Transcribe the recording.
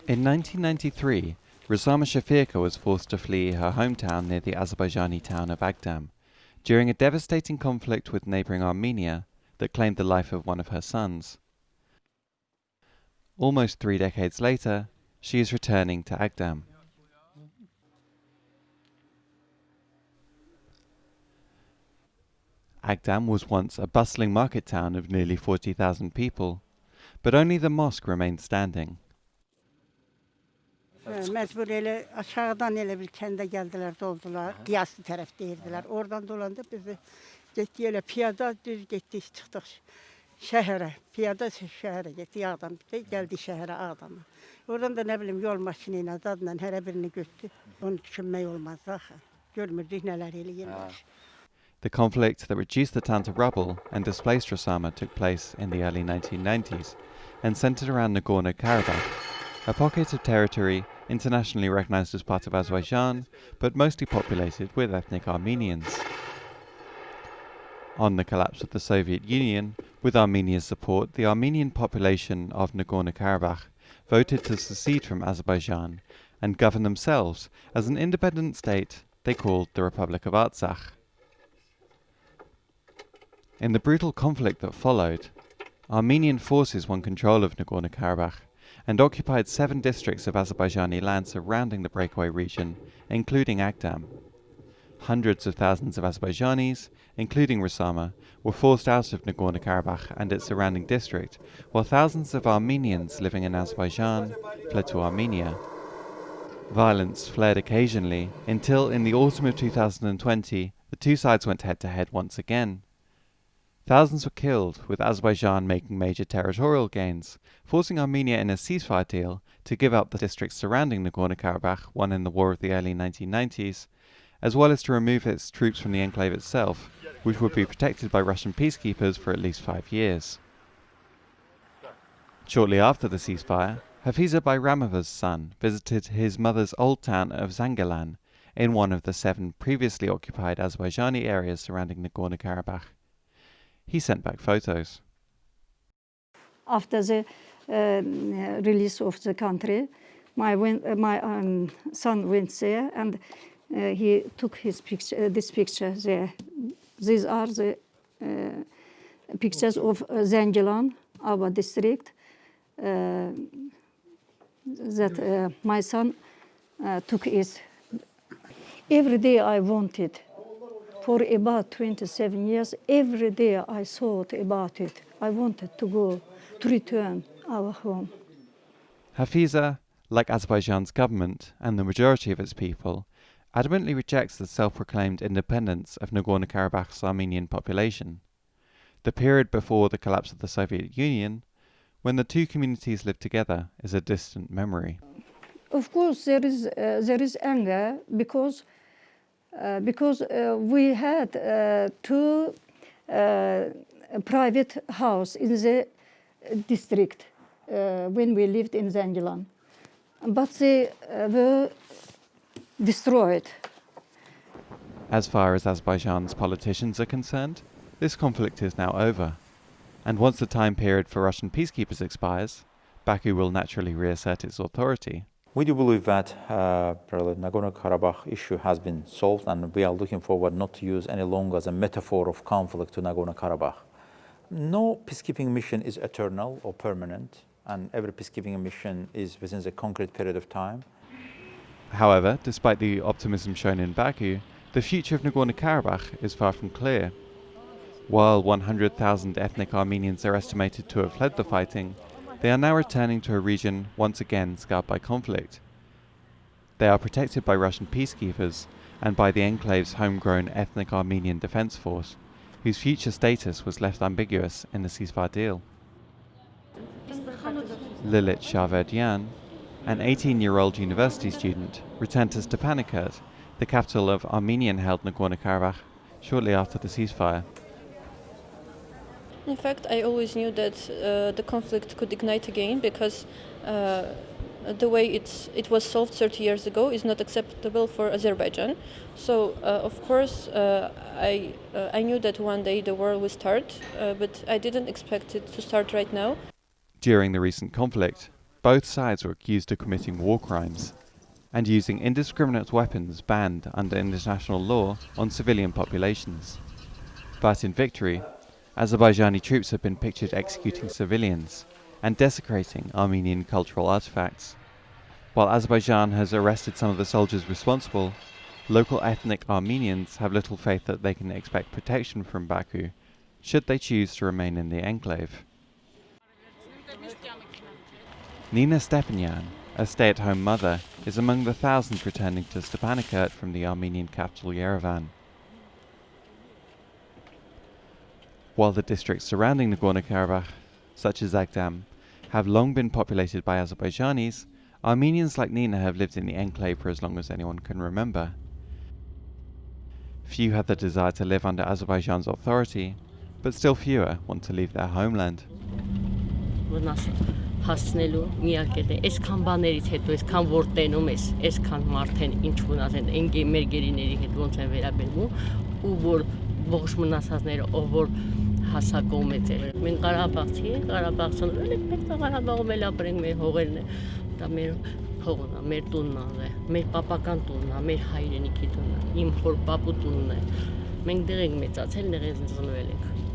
In 1993, Rusama Shafirka was forced to flee her hometown near the Azerbaijani town of Agdam during a devastating conflict with neighbouring Armenia that claimed the life of one of her sons. Almost 3 decades later, she is returning to Agdam. Agdam was once a bustling market town of nearly 40,000 people, but only the mosque remained standing. Mecbur elə aşağıdan elə bir kəndə gəldilər, doldular. Qiyaslı tərəf deyirdiler. Oradan dolandı bizi getdik elə piyada düz getdik, çıxdıq şəhərə. Piyada şəhərə getdik Ağdam. Gəldik şəhərə Ağdama. Oradan da nə bilim yol maşını ilə dadla hər birini götürdü. Onu düşünmək olmaz axı. Görmürdük nələr eləyirlər. The conflict that reduced the town to rubble and displaced Rusama took place in the early 1990s and centered around Nagorno-Karabakh, a pocket of territory internationally recognized as part of Azerbaijan, but mostly populated with ethnic Armenians. On the collapse of the Soviet Union, with Armenia's support, the Armenian population of Nagorno-Karabakh voted to secede from Azerbaijan and govern themselves as an independent state they called the Republic of Artsakh. In the brutal conflict that followed, Armenian forces won control of Nagorno-Karabakh and occupied 7 districts of Azerbaijani land surrounding the breakaway region, including Agdam. Hundreds of thousands of Azerbaijanis, including Rusama, were forced out of Nagorno-Karabakh and its surrounding district, while thousands of Armenians living in Azerbaijan fled to Armenia. Violence flared occasionally until, in the autumn of 2020, the two sides went head-to-head once again. Thousands were killed, with Azerbaijan making major territorial gains, forcing Armenia in a ceasefire deal to give up the districts surrounding Nagorno-Karabakh won in the war of the early 1990s, as well as to remove its troops from the enclave itself, which would be protected by Russian peacekeepers for at least 5 years. Shortly after the ceasefire, Hafiza Bayramova's son visited his mother's old town of Zangilan in one of the 7 previously occupied Azerbaijani areas surrounding Nagorno-Karabakh. He sent back photos. After the release of the country, my son went there and he took his picture, this picture there. These are the pictures of Zangilan, our district, that my son took it. Every day I wanted. For about 27 years, every day I thought about it. I wanted to go, to return our home. Hafiza, like Azerbaijan's government and the majority of its people, adamantly rejects the self-proclaimed independence of Nagorno-Karabakh's Armenian population. The period before the collapse of the Soviet Union, when the two communities lived together, is a distant memory. Of course, there is anger because we had 2 private houses in the district when we lived in Zangilan, but they were destroyed. As far as Azerbaijan's politicians are concerned, this conflict is now over, and once the time period for Russian peacekeepers expires, Baku will naturally reassert its authority. We do believe that the Nagorno-Karabakh issue has been solved, and we are looking forward not to use any longer as a metaphor of conflict to Nagorno-Karabakh. No peacekeeping mission is eternal or permanent, and every peacekeeping mission is within a concrete period of time. However, despite the optimism shown in Baku, the future of Nagorno-Karabakh is far from clear. While 100,000 ethnic Armenians are estimated to have fled the fighting, they are now returning to a region once again scarred by conflict. They are protected by Russian peacekeepers and by the enclave's homegrown ethnic Armenian defense force, whose future status was left ambiguous in the ceasefire deal. Lilit Sharverdian, an 18-year-old university student, returned to Stepanakert, the capital of Armenian-held Nagorno-Karabakh, shortly after the ceasefire. In fact, I always knew that the conflict could ignite again because the way it was solved 30 years ago is not acceptable for Azerbaijan. So, of course, I knew that one day the war would start, but I didn't expect it to start right now. During the recent conflict, both sides were accused of committing war crimes and using indiscriminate weapons banned under international law on civilian populations. But in victory, Azerbaijani troops have been pictured executing civilians and desecrating Armenian cultural artifacts. While Azerbaijan has arrested some of the soldiers responsible, local ethnic Armenians have little faith that they can expect protection from Baku should they choose to remain in the enclave. Nina Stepanyan, a stay-at-home mother, is among the thousands returning to Stepanakert from the Armenian capital Yerevan. While the districts surrounding Nagorno-Karabakh, such as Agdam, have long been populated by Azerbaijanis, Armenians like Nina have lived in the enclave for as long as anyone can remember. Few have the desire to live under Azerbaijan's authority, but still fewer want to leave their homeland. Հասնելու միակետ է, այսքան բաներից հետո, այսքան որ տենում ես, այսքան մարդեն ինչ մնաց են, մեր գերիների հետ ոնց են վերաբերվում, ու որ ողջ մնացածները, ով որ հասակով մեծ էր։ Մենք Ղարաբաղցի ենք, Ղարաբաղցուն, պետք է Ղարաբաղում էլ ապրենք, մեր հողերն է, դա մեր հողն է, մեր տունն է, մեր պապական տունն է, մեր հայրենիքի տունն է, իմ հոր պապու տունն է։ Մենք դեղ ենք մեծացել, դեղ ենք ծնվել ենք։